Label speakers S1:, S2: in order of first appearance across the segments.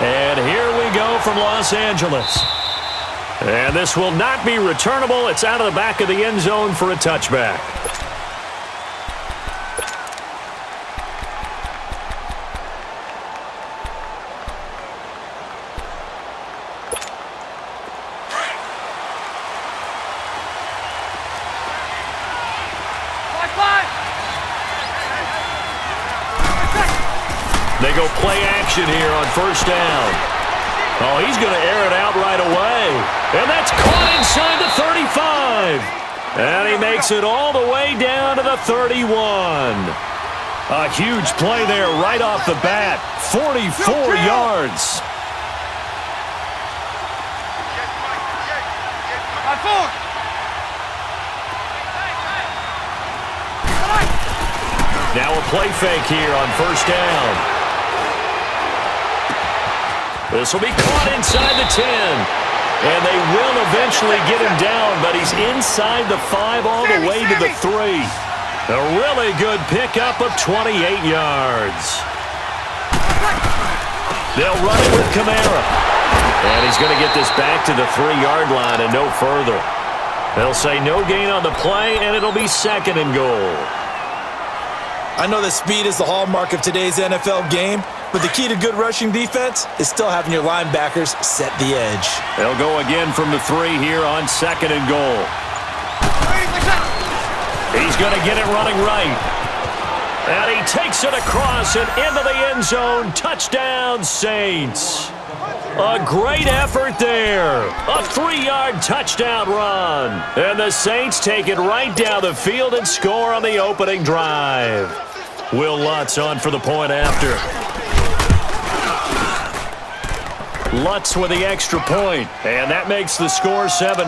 S1: And here we go from Los Angeles. And this will not be returnable. It's out of the back of the end zone for a touchback. They go play action here on first down. Oh, he's going to air it out right away. And that's caught inside the 35. And he makes it all the way down to the 31. A huge play there right off the bat. 44 yards. Now a play fake here on first down. This will be caught inside the 10. And they will eventually get him down, but he's inside the 5 all the way to the 3. A really good pickup of 28 yards. They'll run it with Kamara. And he's going to get this back to the 3-yard line and no further. They'll say no gain on the play, and it'll be 2nd and goal.
S2: I know that speed is the hallmark of today's NFL game, but the key to good rushing defense is still having your linebackers set the edge.
S1: They'll go again from the 3 here on 2nd and goal. He's going to get it running right. And he takes it across and into the end zone. Touchdown, Saints. A great effort there. A 3-yard touchdown run. And the Saints take it right down the field and score on the opening drive. Will Lutz on for the point after. Lutz with the extra point, and that makes the score 7-0.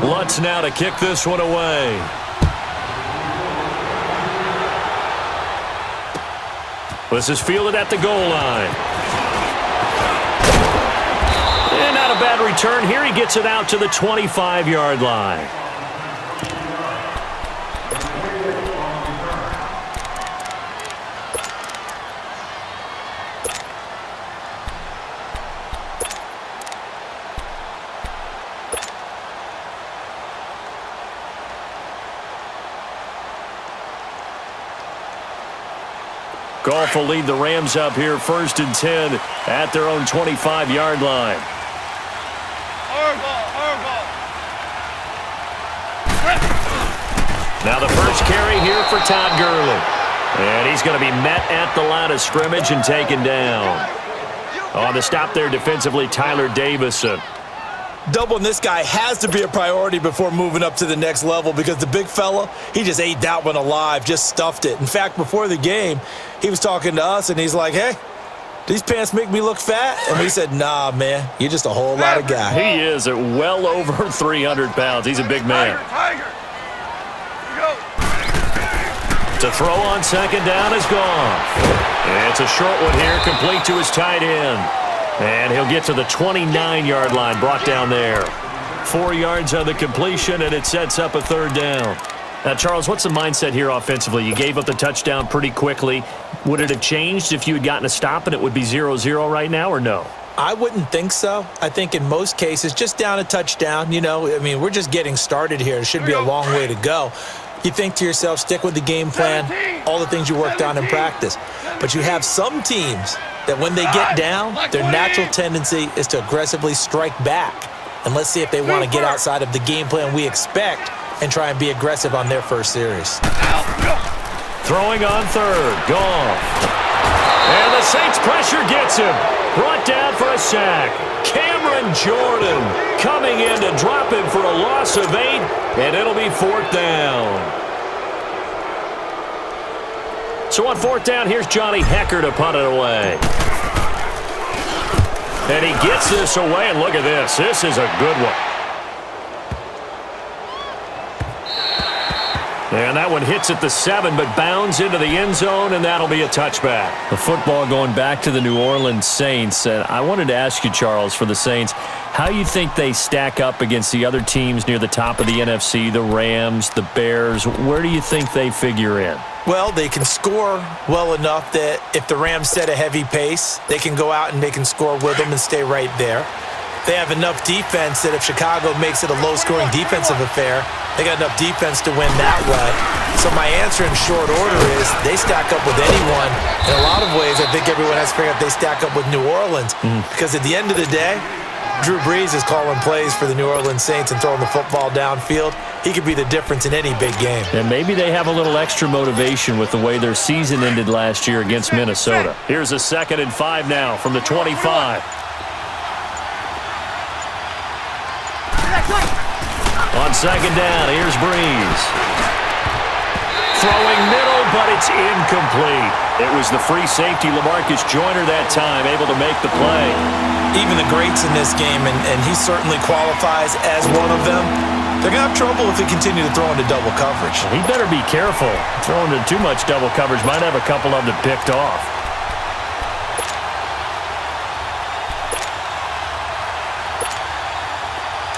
S1: Lutz now to kick this one away. This is fielded at the goal line. And not a bad return here. He gets it out to the 25-yard line. Goff will lead the Rams up here 1st and 10 at their own 25-yard line. Now the first carry here for Todd Gurley. And he's going to be met at the line of scrimmage and taken down. On the stop there defensively, Tyler Davison.
S2: Doubling this guy has to be a priority before moving up to the next level because the big fella, he just ate that one alive, just stuffed it. In fact, before the game, he was talking to us, and he's like, hey, these pants make me look fat? And we said, nah, man, you're just a whole lot of guy.
S1: He is at well over 300 pounds. He's a big man.
S3: Tiger.
S1: To throw on 2nd down is gone. It's a short one here, complete to his tight end. And he'll get to the 29-yard line, brought down there. 4 yards on the completion, and it sets up a 3rd down. Now, Charles, what's the mindset here offensively? You gave up the touchdown pretty quickly. Would it have changed if you had gotten a stop and it would be 0-0 right now, or no?
S2: I wouldn't think so. I think in most cases, just down a touchdown, you know, I mean, we're just getting started here. It should be a long way to go. You think to yourself, stick with the game plan, all the things you worked on in practice. But you have some teams that when they get down, their natural tendency is to aggressively strike back. And let's see if they want to get outside of the game plan we expect and try and be aggressive on their first series.
S1: Throwing on 3rd, Goff. And the Saints pressure gets him. Brought down for a sack. Cameron Jordan coming in to drop him for a loss of 8, and it'll be 4th down. So on 4th down, here's Johnny Hecker to punt it away. And he gets this away, and look at this. This is a good one. And that one hits at the 7, but bounds into the end zone, and that'll be a touchback.
S3: The football going back to the New Orleans Saints. And I wanted to ask you, Charles, for the Saints, how you think they stack up against the other teams near the top of the NFC, the Rams, the Bears. Where do you think they figure in?
S2: Well, they can score well enough that if the Rams set a heavy pace, they can go out and they can score with them and stay right there. They have enough defense that if Chicago makes it a low-scoring defensive affair, they got enough defense to win that way. So my answer in short order is they stack up with anyone. In a lot of ways, I think everyone has to figure out they stack up with New Orleans. Because at the end of the day, Drew Brees is calling plays for the New Orleans Saints and throwing the football downfield. He could be the difference in any big game.
S3: And maybe they have a little extra motivation with the way their season ended last year against Minnesota.
S1: Here's a 2nd and 5 now from the 25. On 2nd down, here's Brees. Throwing middle, but it's incomplete. It was the free safety, LaMarcus Joyner, that time, able to make the play.
S2: Even the greats in this game, and he certainly qualifies as one of them, they're going to have trouble if they continue to throw into double coverage.
S1: He better be careful. Throwing into too much double coverage might have a couple of them picked off.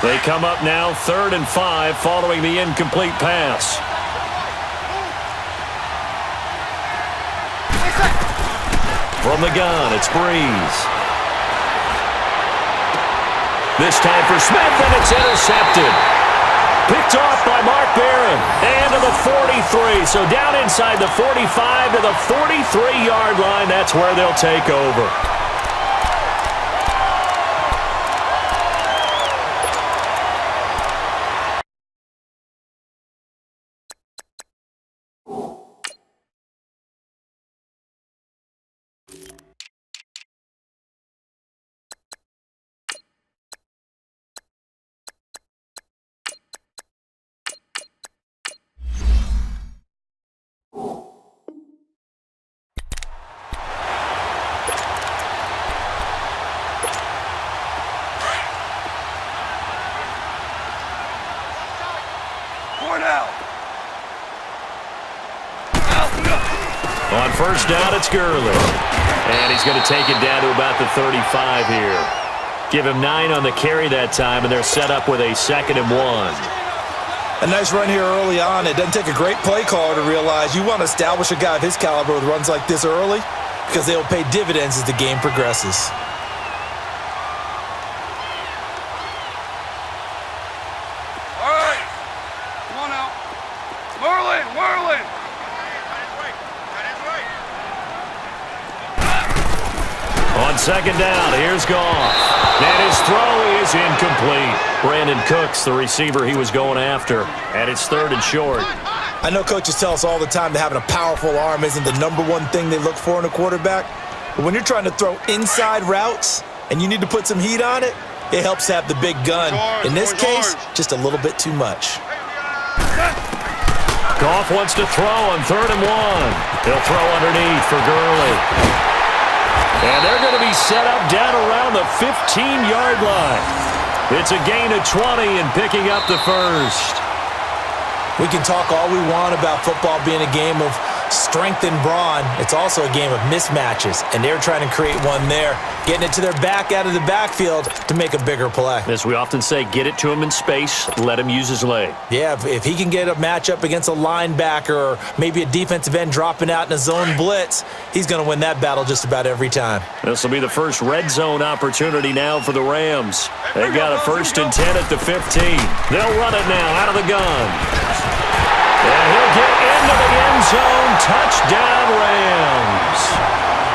S1: They come up now 3rd and 5 following the incomplete pass. From the gun, it's Brees. This time for Smith, and it's intercepted. Picked off by Mark Barron. And to the 43. So down inside the 45 to the 43-yard line. That's where they'll take over. On 1st down, it's Gurley. And he's going to take it down to about the 35 here. Give him 9 on the carry that time, and they're set up with a 2nd and 1.
S2: A nice run here early on. It doesn't take a great play caller to realize you want to establish a guy of his caliber with runs like this early because they'll pay dividends as the game progresses.
S4: All right. Come on now. Merlin.
S1: On 2nd down, here's Goff. And his throw is incomplete. Brandon Cooks, the receiver he was going after. And it's 3rd and short.
S2: I know coaches tell us all the time that having a powerful arm isn't the #1 thing they look for in a quarterback. But when you're trying to throw inside routes and you need to put some heat on it, it helps to have the big gun. In this case, just a little bit too much.
S1: Goff wants to throw on 3rd and 1. He'll throw underneath for Gurley. And they're going to be set up down around the 15-yard line. It's a gain of 20 and picking up the 1st.
S2: We can talk all we want about football being a game of strength and brawn. It's also a game of mismatches, and they're trying to create one there, getting it to their back out of the backfield to make a bigger play.
S1: As we often say, get it to him in space, let him use his leg.
S2: Yeah, if he can get a matchup against a linebacker or maybe a defensive end dropping out in a zone blitz, he's going to win that battle just about every time.
S1: This will be the first red zone opportunity now for the Rams. They've got a 1st and 10 at the 15. They'll run it now out of the gun. And he'll get into the end zone. Touchdown, Rams.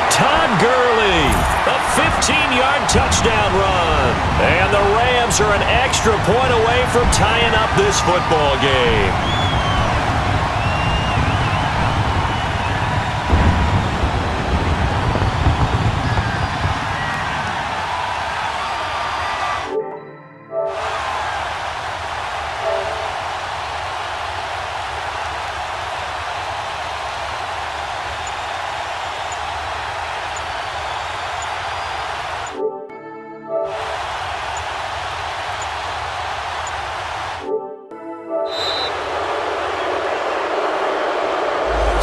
S1: Todd Gurley, a 15-yard touchdown run. And the Rams are an extra point away from tying up this football game.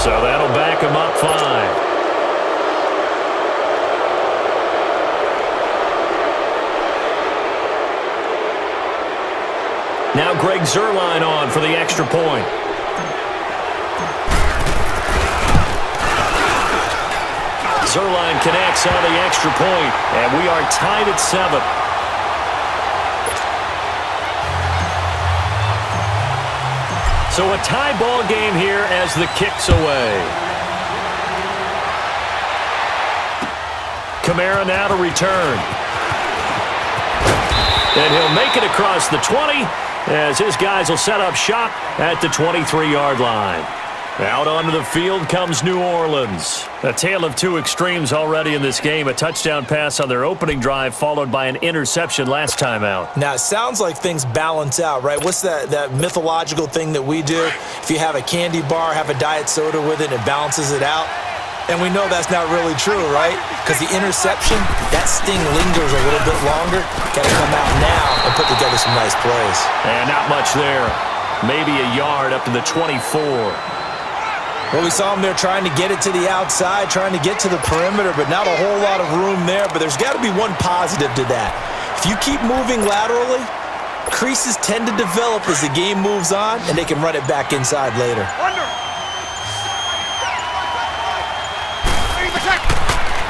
S1: So that'll back him up 5. Now Greg Zuerlein on for the extra point. Zuerlein connects on the extra point, and we are tied at 7. So a tie ball game here as the kick's away. Kamara now to return. And he'll make it across the 20 as his guys will set up shop at the 23-yard line. Out onto the field comes New Orleans. A tale of two extremes already in this game. A touchdown pass on their opening drive followed by an interception last time out.
S2: Now, it sounds like things balance out, right? What's that mythological thing that we do? If you have a candy bar, have a diet soda with it, it balances it out. And we know that's not really true, right? Because the interception, that sting lingers a little bit longer. Got to come out now and put together some nice plays.
S1: And not much there. Maybe a yard up to the 24.
S2: Well, we saw him there trying to get it to the outside, trying to get to the perimeter, but not a whole lot of room there. But there's got to be one positive to that. If you keep moving laterally, creases tend to develop as the game moves on, and they can run it back inside later.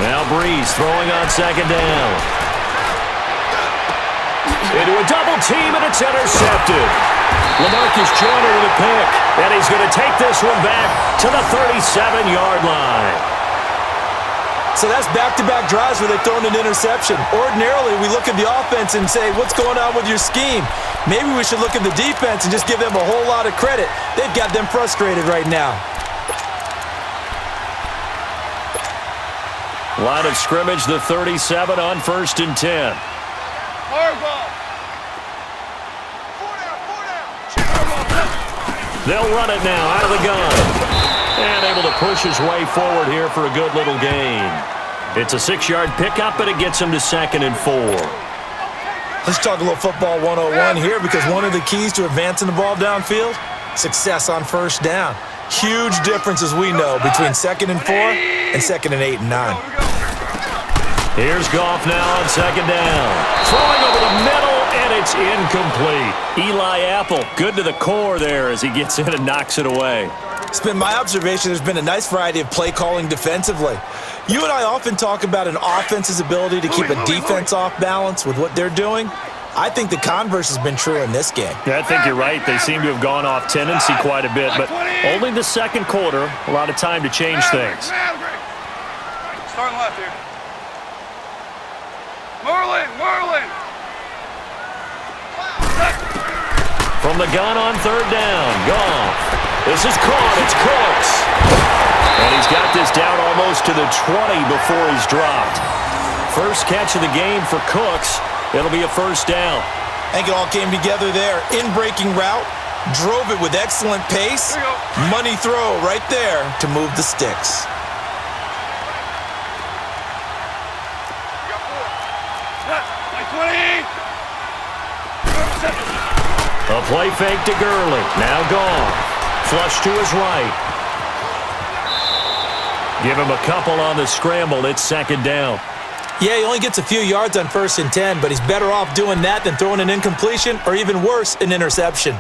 S1: Now Breeze throwing on second down. Into a double team, and it's intercepted. LaMarcus Joyner with a pick, and he's going to take this one back to the 37-yard line.
S2: So that's back-to-back drives where they've thrown an interception. Ordinarily, we look at the offense and say, what's going on with your scheme? Maybe we should look at the defense and just give them a whole lot of credit. They've got them frustrated right now.
S1: Line of scrimmage, the 37 on 1st and 10. They'll run it now out of the gun. And able to push his way forward here for a good little gain. It's a 6-yard pickup, and it gets him to 2nd and 4.
S2: Let's talk a little football 101 here, because one of the keys to advancing the ball downfield, success on first down. Huge difference, as we know, between 2nd and 4 and 2nd and 8 and 9.
S1: Here's Goff now on second down. Throwing over the middle, and it's incomplete. Eli Apple, good to the core there as he gets in and knocks it away.
S2: It's been my observation there's been a nice variety of play calling defensively. You and I often talk about an offense's ability to keep a defense off balance with what they're doing. I think the converse has been true in this game.
S1: Yeah, I think you're right. They seem to have gone off tendency quite a bit, but only the second quarter, a lot of time to change things.
S4: Starting left here. Merlin!
S1: From the gun on third down, Goff. This is caught, it's Cooks. And he's got this down almost to the 20 before he's dropped. First catch of the game for Cooks. It'll be a first down.
S2: I think it all came together there. In-breaking route, drove it with excellent pace. Money throw right there to move the sticks.
S1: A play fake to Gurley. Now Goff. Flush to his right. Give him a couple on the scramble. It's second down.
S2: Yeah, he only gets a few yards on 1st and 10, but he's better off doing that than throwing an incompletion or even worse, an interception.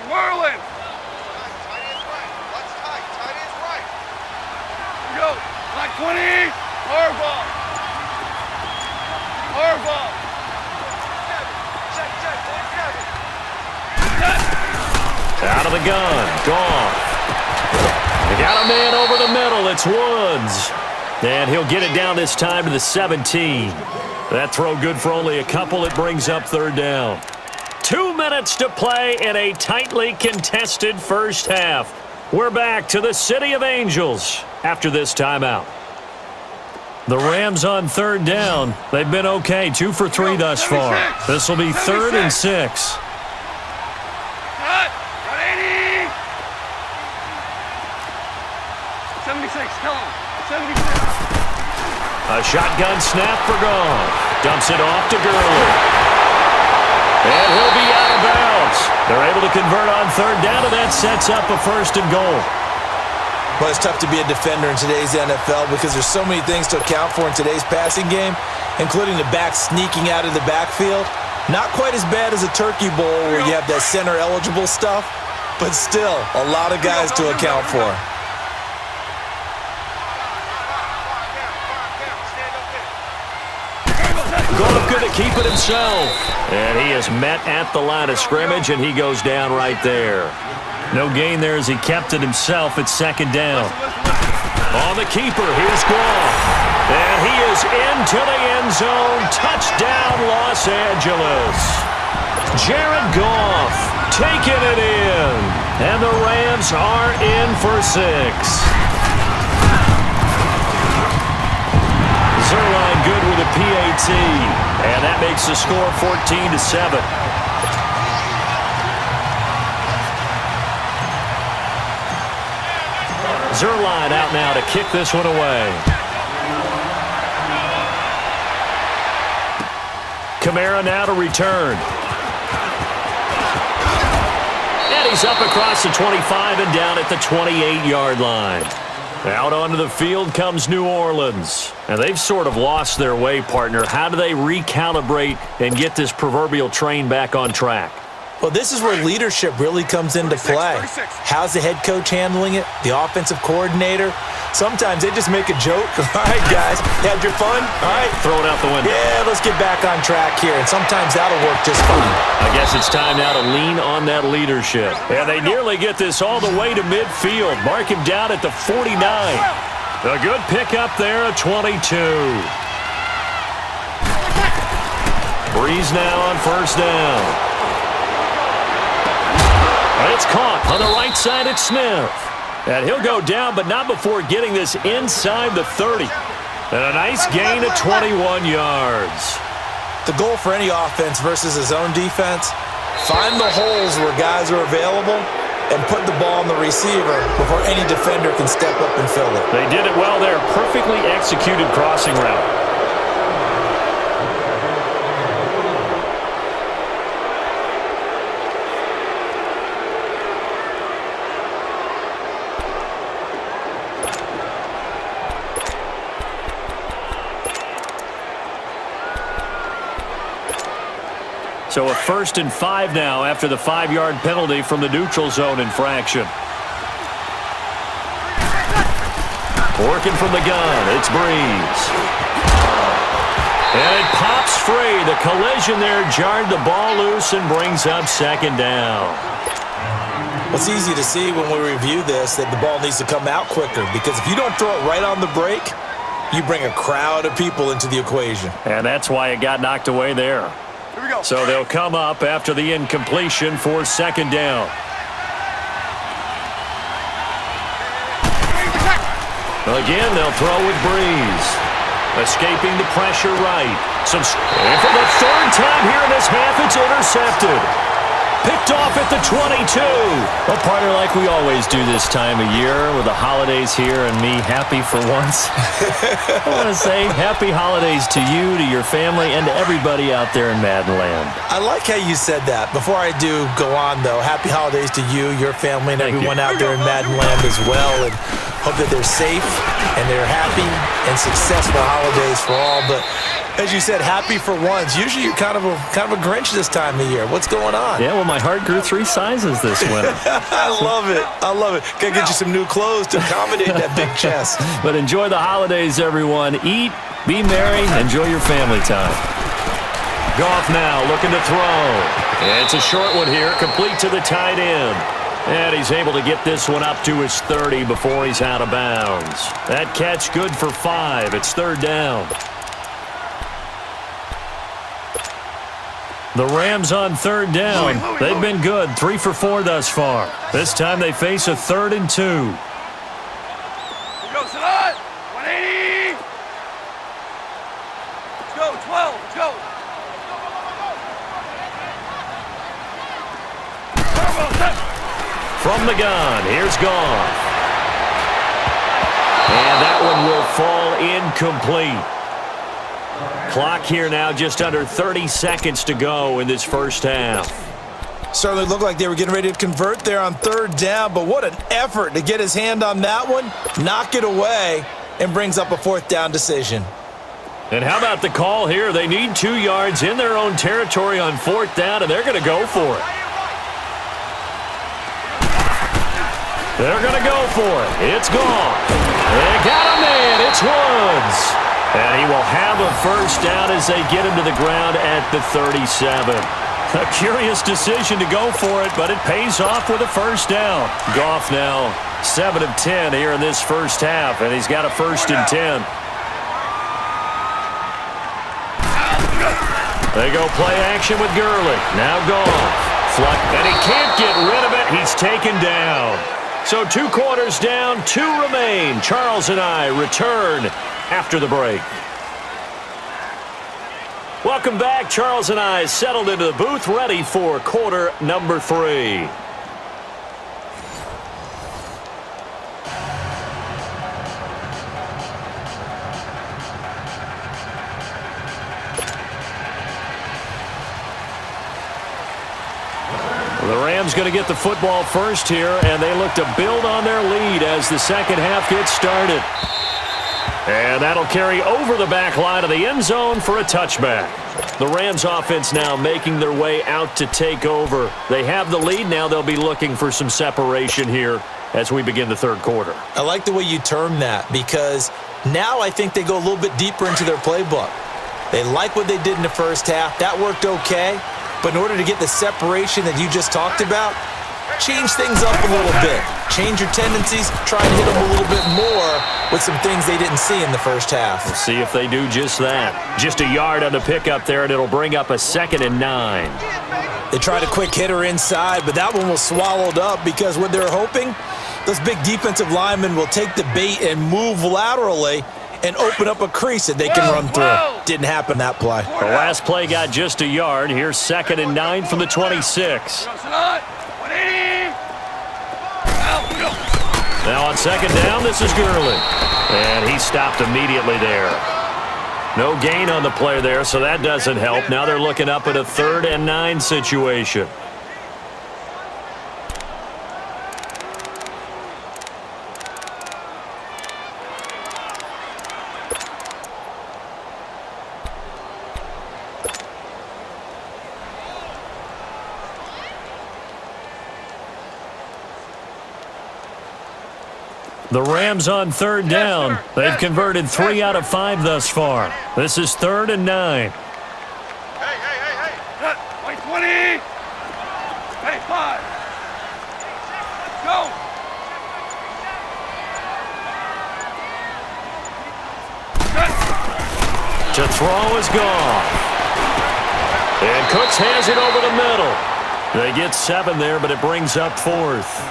S4: Merlin! Like 20! Harbaugh!
S1: Out of the gun. Goff. They got a man over the middle. It's Woods. And he'll get it down this time to the 17. That throw good for only a couple. It brings up third down. 2 minutes to play in a tightly contested first half. We're back to the City of Angels after this timeout. The Rams on third down. They've been okay. 2 for 3 thus far. This will be 3rd and 6.
S4: 76, tell him. 76.
S1: A shotgun snap for Goff. Dumps it off to Gurley. And he'll be out of bounds. They're able to convert on third down, and that sets up a 1st and goal.
S2: Well, it's tough to be a defender in today's NFL because there's so many things to account for in today's passing game, including the back sneaking out of the backfield. Not quite as bad as a turkey bowl where you have that center-eligible stuff, but still a lot of guys to account for.
S1: Goff going to keep it himself. And he is met at the line of scrimmage, and he goes down right there.
S3: No gain there as he kept it himself at 2nd down.
S1: On the keeper, here's Goff. And he is into the end zone. Touchdown, Los Angeles. Jared Goff taking it in. And the Rams are in for 6. Zerline good with a PAT. And that makes the score 14-7. Zerline out now to kick this one away. Kamara now to return. And he's up across the 25 and down at the 28-yard line. Out onto the field comes New Orleans. And they've sort of lost their way, partner. How do they recalibrate and get this proverbial train back on track?
S2: Well, this is where leadership really comes into play.
S4: 36.
S2: How's the head coach handling it? The offensive coordinator? Sometimes they just make a joke. All right, guys, you had your fun? All right.
S1: Throw it out the window.
S2: Yeah, let's get back on track here. And sometimes that'll work just fine.
S1: I guess it's time now to lean on that leadership. And they nearly get this all the way to midfield. Mark him down at the 49. A good pickup there at 22. Breeze now on 1st down. It's caught on the right side at Smith. And he'll go down, but not before getting this inside the 30. And a nice gain of 21 yards.
S2: The goal for any offense versus his own defense, find the holes where guys are available and put the ball on the receiver before any defender can step up and fill it.
S1: They did it well there. Perfectly executed crossing route. So a 1st and 5 now after the 5-yard penalty from the neutral zone infraction. Working from the gun, it's Breeze. And it pops free. The collision there jarred the ball loose and brings up 2nd down.
S2: Well, it's easy to see when we review this that the ball needs to come out quicker because if you don't throw it right on the break, you bring a crowd of people into the equation.
S1: And that's why it got knocked away there.
S4: Here we go.
S1: So they'll come up after the incompletion for 2nd down. Again, they'll throw with Breeze. Escaping the pressure right. And for the 3rd time here in this half, it's intercepted. Picked off at the 22.
S3: Well, partner, like we always do this time of year with the holidays here and me happy for once. I want to say happy holidays to you, to your family, and to everybody out there in Madden land.
S2: I like how you said that. Before I do go on, though, happy holidays to you, your family, and everyone out there in Madden land as well. And hope that they're safe and they're happy and successful holidays for all. But as you said, happy for once. Usually you're kind of a Grinch this time of year. What's going on?
S3: Yeah, well, my heart grew 3 sizes this winter.
S2: I love it. I love it. Gotta get you some new clothes to accommodate that big chest.
S3: But enjoy the holidays, everyone. Eat, be merry, enjoy your family time.
S1: Goff now looking to throw. It's a short one here, complete to the tight end. And he's able to get this one up to his 30 before he's out of bounds. That catch good for 5. It's 3rd down. The Rams on 3rd down. They've been good, 3 for 4 thus far. This time they face a 3rd and 2.
S4: Here we go, Sadat. 180. Let's go, 12. Let's go.
S1: From the gun, here's Goff. And that one will fall incomplete. Clock here now just under 30 seconds to go in this first half.
S2: Certainly looked like they were getting ready to convert there on third down, but what an effort to get his hand on that one, knock it away, and brings up a fourth down decision.
S1: And how about the call here? They need 2 yards in their own territory on fourth down, and they're going to go for it. They're going to go for it. It's gone. They got him in. It's Woods. And he will have a first down as they get him to the ground at the 37. A curious decision to go for it, but it pays off with a first down. Goff now 7 of 10 here in this first half, and he's got a 1st and 10. They go play action with Gurley. Now Goff. Fluck, and he can't get rid of it. He's taken down. So 2 quarters down, 2 remain. Charles and I return after the break. Welcome back. Charles and I settled into the booth, ready for quarter number 3. The Rams going to get the football first here, and they look to build on their lead as the second half gets started. And that'll carry over the back line of the end zone for a touchback. The Rams offense now making their way out to take over. They have the lead. Now they'll be looking for some separation here as we begin the third quarter.
S2: I like the way you term that, because now I think they go a little bit deeper into their playbook. They like what they did in the first half. That worked okay. But in order to get the separation that you just talked about, change things up a little bit. Change your tendencies. Try and hit them a little bit more with some things they didn't see in the first half.
S1: We'll see if they do just that. Just a yard on the pickup there, and it'll bring up a 2nd and 9.
S2: They tried a quick hitter inside, but that one was swallowed up because what they're hoping, those big defensive linemen will take the bait and move laterally and open up a crease that they can run through. Didn't happen that play.
S1: The last play got just a yard. Here's 2nd and 9 from the 26. Now on 2nd down, this is Gurley. And he stopped immediately there. No gain on the play there, so that doesn't help. Now they're looking up at a 3rd and 9 situation. The Rams on 3rd down. They've converted 3 out of 5 thus far. This is 3rd and 9.
S4: Hey. Wait, 20. Hey, 5. Go.
S1: To throw is gone. And Cooks has it over the middle. They get 7 there, but it brings up 4th.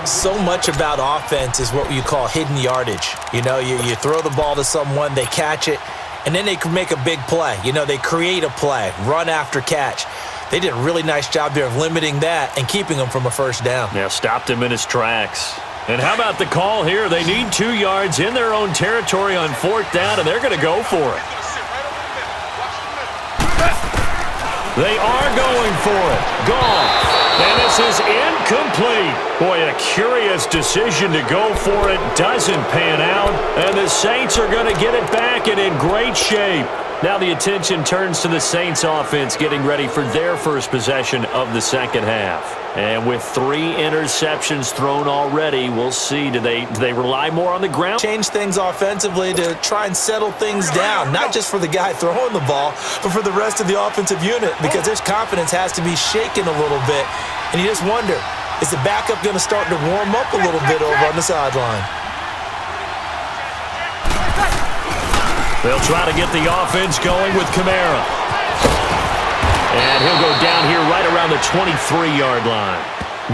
S2: So much about offense is what you call hidden yardage. You know, you throw the ball to someone, they catch it, and then they can make a big play. You know, they create a play, run after catch. They did a really nice job there of limiting that and keeping him from a first down.
S1: Yeah, stopped him in his tracks. And how about the call here? They need 2 yards in their own territory on 4th down, and they're going to go for it. They are going for it. Gone. And this is incomplete. Boy, a curious decision to go for it. Doesn't pan out. And the Saints are going to get it back and in great shape. Now the attention turns to the Saints offense getting ready for their first possession of the second half. And with 3 interceptions thrown already, we'll see. Do they rely more on the ground?
S2: Change things offensively to try and settle things down, not just for the guy throwing the ball, but for the rest of the offensive unit, because his confidence has to be shaken a little bit. And you just wonder, is the backup going to start to warm up a little bit over on the sideline?
S1: They'll try to get the offense going with Kamara. And he'll go down here right around the 23-yard line.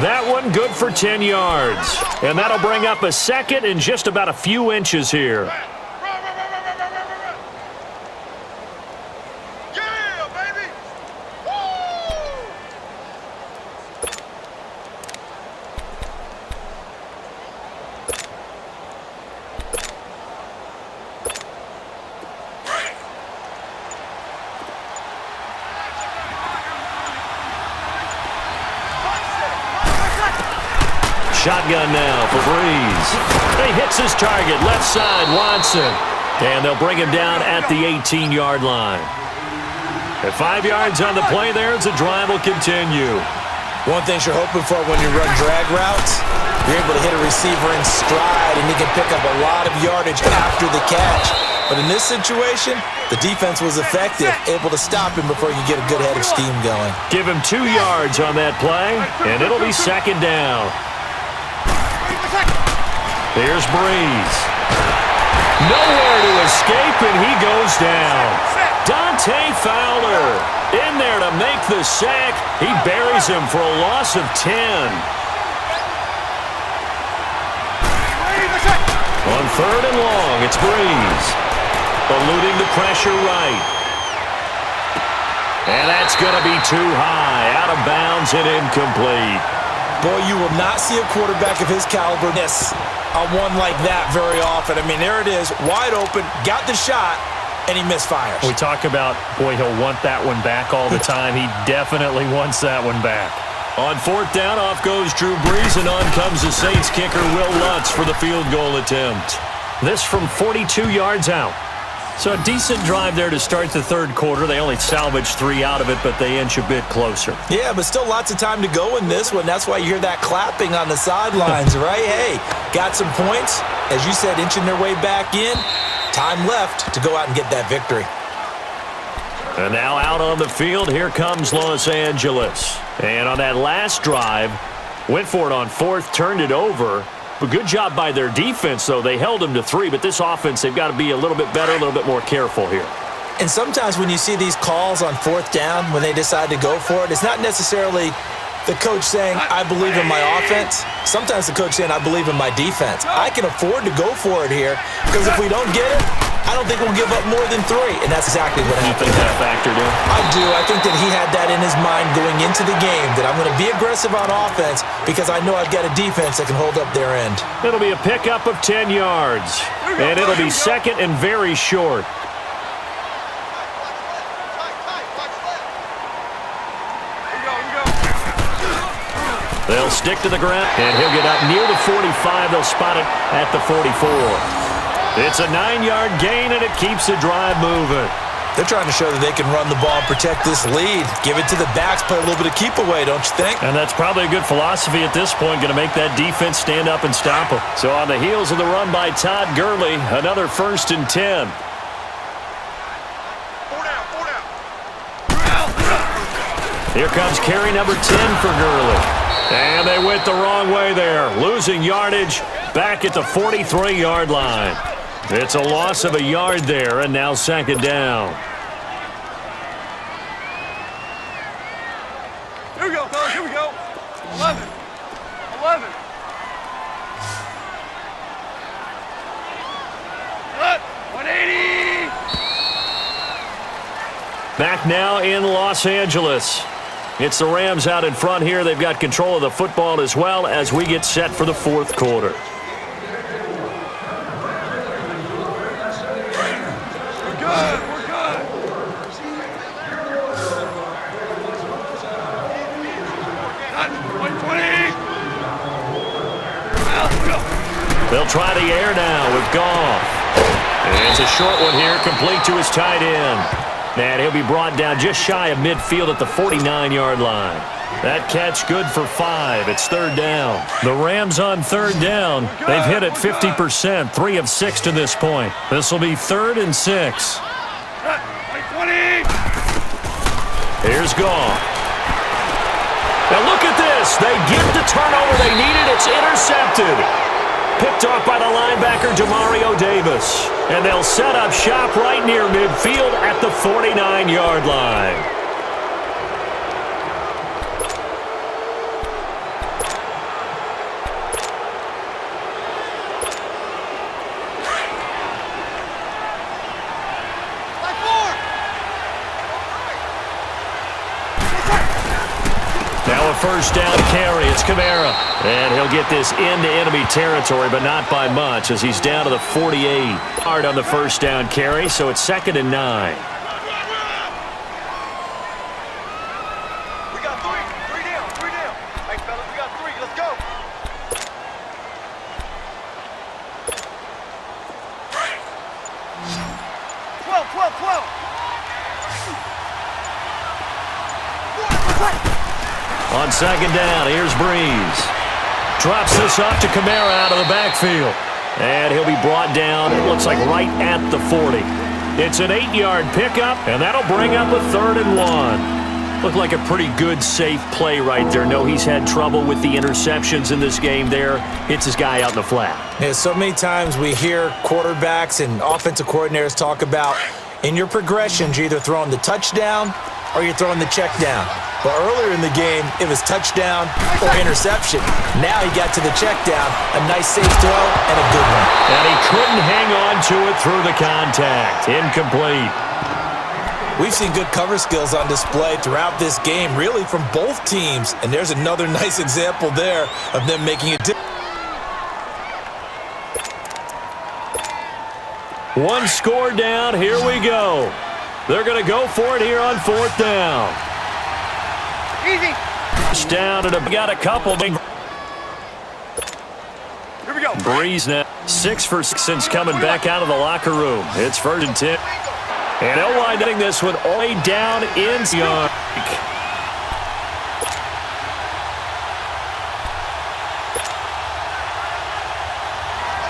S1: That one good for 10 yards. And that'll bring up a 2nd and just about a few inches here. shotgun now for Breeze. He hits his target, left side, Watson. And they'll bring him down at the 18-yard line. At 5 yards on the play there as the drive will continue.
S2: One thing you're hoping for when you run drag routes, you're able to hit a receiver in stride, and he can pick up a lot of yardage after the catch. But in this situation, the defense was effective, able to stop him before you get a good head of steam going.
S1: Give him 2 yards on that play, and it'll be second down. Here's Breeze. Nowhere to escape, and he goes down. Dante Fowler in there to make the sack. He buries him for a loss of 10. On third and long, it's Breeze. Eluding the pressure right. And that's going to be too high. Out of bounds and incomplete.
S2: Boy, you will not see a quarterback of his caliber miss on one like that very often. I mean, there it is, wide open, got the shot, and he misfires.
S3: We talk about, boy, he'll want that one back all the time. He definitely wants that one back.
S1: On fourth down, off goes Drew Brees, and on comes the Saints kicker, Will Lutz, for the field goal attempt.
S3: This from 42 yards out. So a decent drive there to start the third quarter. They only salvaged 3 out of it, but they inch a bit closer.
S2: Yeah, but still lots of time to go in this one. That's why you hear that clapping on the sidelines, right? Hey, got some points. As you said, inching their way back in. Time left to go out and get that victory.
S1: And now out on the field, here comes Los Angeles. And on that last drive, went for it on fourth, turned it over. But good job by their defense, though. They held them to 3, but this offense, they've got to be a little bit better, a little bit more careful here.
S2: And sometimes when you see these calls on fourth down, when they decide to go for it, it's not necessarily the coach saying, I believe in my offense. Sometimes the coach saying, I believe in my defense. I can afford to go for it here, because if we don't get it, I don't think we'll give up more than 3, and that's exactly what happened.
S1: You think that factored in?
S2: I do. I think that he had that in his mind going into the game, that I'm going to be aggressive on offense because I know I've got a defense that can hold up their end.
S1: It'll be a pickup of 10 yards, and it'll be second and very short. They'll stick to the ground, and he'll get up near the 45. They'll spot it at the 44. It's a 9-yard gain, and it keeps the drive moving.
S2: They're trying to show that they can run the ball and protect this lead. Give it to the backs, play a little bit of keep away, don't you think?
S3: And that's probably a good philosophy at this point, going to make that defense stand up and stop them.
S1: So on the heels of the run by Todd Gurley, another 1st and 10. Here comes carry number 10 for Gurley. And they went the wrong way there, losing yardage back at the 43-yard line. It's a loss of a yard there, and now second down.
S4: Here we go, fellas, here we go. 11. 11. What? 180.
S1: Back now in Los Angeles. It's the Rams out in front here. They've got control of the football as well as we get set for the fourth quarter.
S4: We're good. We're good. Got 120. Let's go.
S1: They'll try the air now with Goff. And it's a short one here, complete to his tight end. And he'll be brought down just shy of midfield at the 49-yard line. That catch good for 5. It's third down.
S3: The Rams on third down. They've hit it 50%, 3 of 6 to this point. This will be 3rd and 6.
S4: 20.
S1: Here's Goff. Now look at this. They get the turnover they needed. It's intercepted. Picked off by the linebacker, Demario Davis. And they'll set up shop right near midfield at the 49-yard line. Now a first down carry. It's Kamara. And he'll get this into enemy territory, but not by much as he's down to the 48. Hard on the first down carry, so it's 2nd and 9.
S4: We got 3. 3 down. 3 down. Hey, fellas, we got 3. Let's go. 12.
S1: On second down, here's Breeze. Drops this off to Kamara out of the backfield. And he'll be brought down, it looks like right at the 40. It's an 8-yard pickup, and that'll bring up a 3rd and 1. Looked like a pretty good, safe play right there. No, he's had trouble with the interceptions in this game there. Hits his guy out in the flat.
S2: Yeah, so many times we hear quarterbacks and offensive coordinators talk about in your progressions, you're either throwing the touchdown or you're throwing the check down. But earlier in the game, it was touchdown or interception. Now he got to the check down, a nice safe throw, and a good one.
S1: And he couldn't hang on to it through the contact. Incomplete.
S2: We've seen good cover skills on display throughout this game, really from both teams. And there's another nice example there of them making it different.
S1: One score down, here we go. They're going to go for it here on 4th down.
S4: Easy.
S1: Down and got a couple.
S4: Here we go.
S1: Breeze now 6 for 6 since coming back out of the locker room. It's 1st and 10. And they'll wind up this one all the way down in the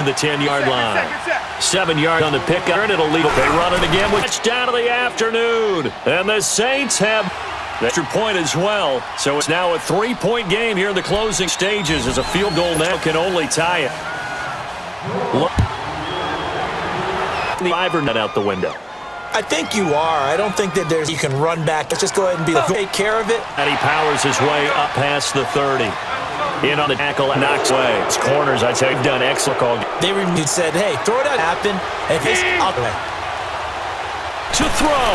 S1: the 10-yard line. 7 yards on the pickup, and it'll lead. They run it again with touchdown of the afternoon. And the Saints have the extra point as well. So it's now a 3-point game here in the closing stages as a field goal now can only tie it. The Ivor net out the window.
S2: I think you are. I don't think that you can run back. Let's just go ahead and take care of it.
S1: And he powers his way up past the 30. In on the tackle and knocks away. His corners, I'd say, have done excellent call.
S2: They said, hey, throw it out, happen, and this out the way.
S1: To throw.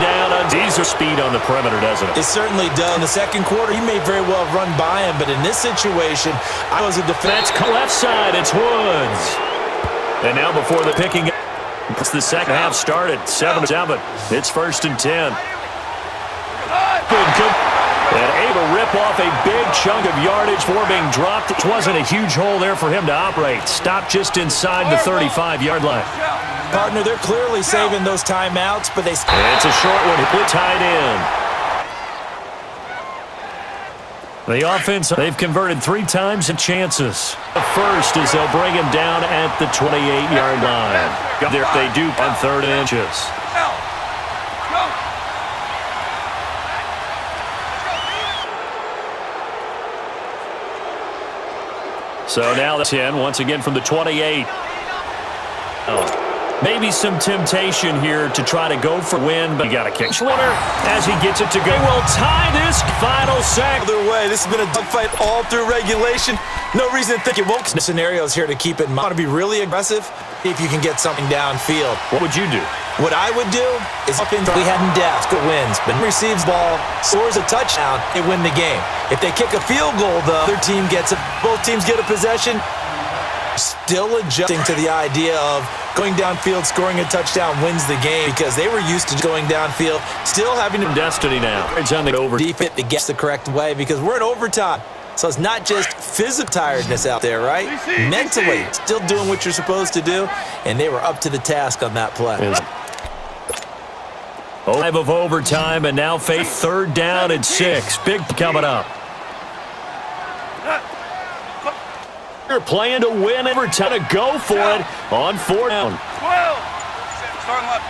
S1: Down on Diesel speed on the perimeter, doesn't it?
S2: It certainly does. In the second quarter, he may very well run by him, but in this situation, I was a defense.
S1: That's left side. It's Woods. And now before the picking, it's the second half started. 7-7. It's 1st and 10. Good. And able to rip off a big chunk of yardage before being dropped. It wasn't a huge hole there for him to operate. Stopped just inside the 35-yard line.
S2: Partner, they're clearly saving those timeouts, but
S1: it's a short one. Tied in. The offense, they've converted 3 times in chances. The first is they'll bring him down at the 28-yard line. They do on 3rd and inches. So now the 10, once again from the 28. Maybe some temptation here to try to go for win, but you got to kick. Schlitter, as he gets it to go, will tie this final sack.
S2: Either way, this has been a dogfight all through regulation. No reason to think it won't. Scenarios here to keep it in mind. Want to be really aggressive if you can get something downfield.
S1: What would you do?
S2: What I would do is we had in depth, good wins, but receives ball, scores a touchdown, they win the game. If they kick a field goal, though, their team gets it. Both teams get a possession. Still adjusting to the idea of going downfield, scoring a touchdown wins the game because they were used to going downfield, still having to
S1: destiny now. It's on the over.
S2: Deep it to get the correct way because we're in overtime. So it's not just physical tiredness out there, right? Mentally, still doing what you're supposed to do, and they were up to the task on that play.
S1: 5 of overtime, and now face 3rd down and 6. Big coming up. They're playing to win overtime, to go for it on 4th down.
S4: 12. Starting left.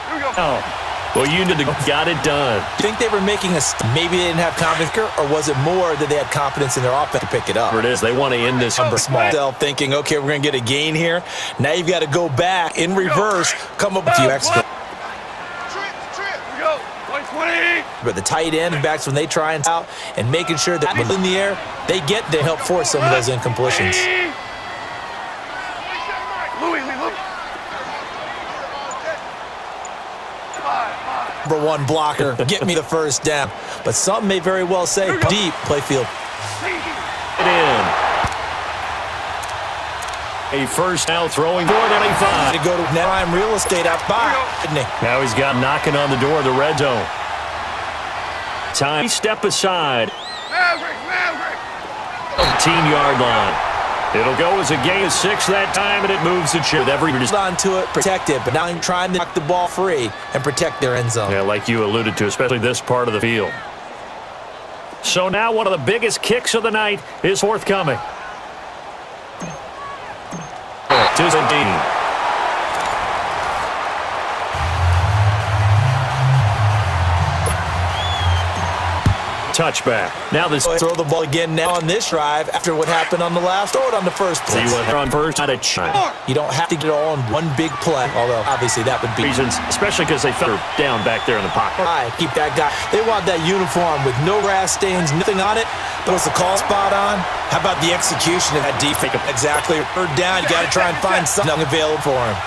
S4: Here we go.
S1: Oh. Well, you got it done.
S2: You think they were making maybe they didn't have confidence, or was it more that they had confidence in their offense to pick it up?
S1: It is. They want to end this
S2: number small. Thinking, okay, we're going to get a gain here. Now you've got to go back in reverse, come up with a few extra. But the tight end backs, when they try and out and making sure that in the air, they get to help force some of those incompletions. Number 1 blocker, get me the 1st down. But some may very well say deep play field.
S1: In. A first now throwing 4-25.
S2: To go to prime real estate out by.
S1: Now he's got knocking on the door of the red zone. Time step aside. 15-yard line. It'll go as a gain of 6 that time, and it moves the chip. Every
S2: Hold on to it, protect it, but now I'm trying to knock the ball free and protect their end zone.
S1: Yeah, like you alluded to, especially this part of the field. So now one of the biggest kicks of the night is forthcoming. Touchback. Now this
S2: Throw the ball again now on this drive after what happened on the last or on the first play.
S1: on first, not a chance.
S2: You don't have to get it all in one big play, although obviously that would be
S1: Reasons, especially because they fell down back there in the pocket.
S2: all right. Keep that guy. They want that uniform with no grass stains, nothing on it. But was the call spot on? How about the execution of that defense? Exactly. Third down, you got to try and find something available for him.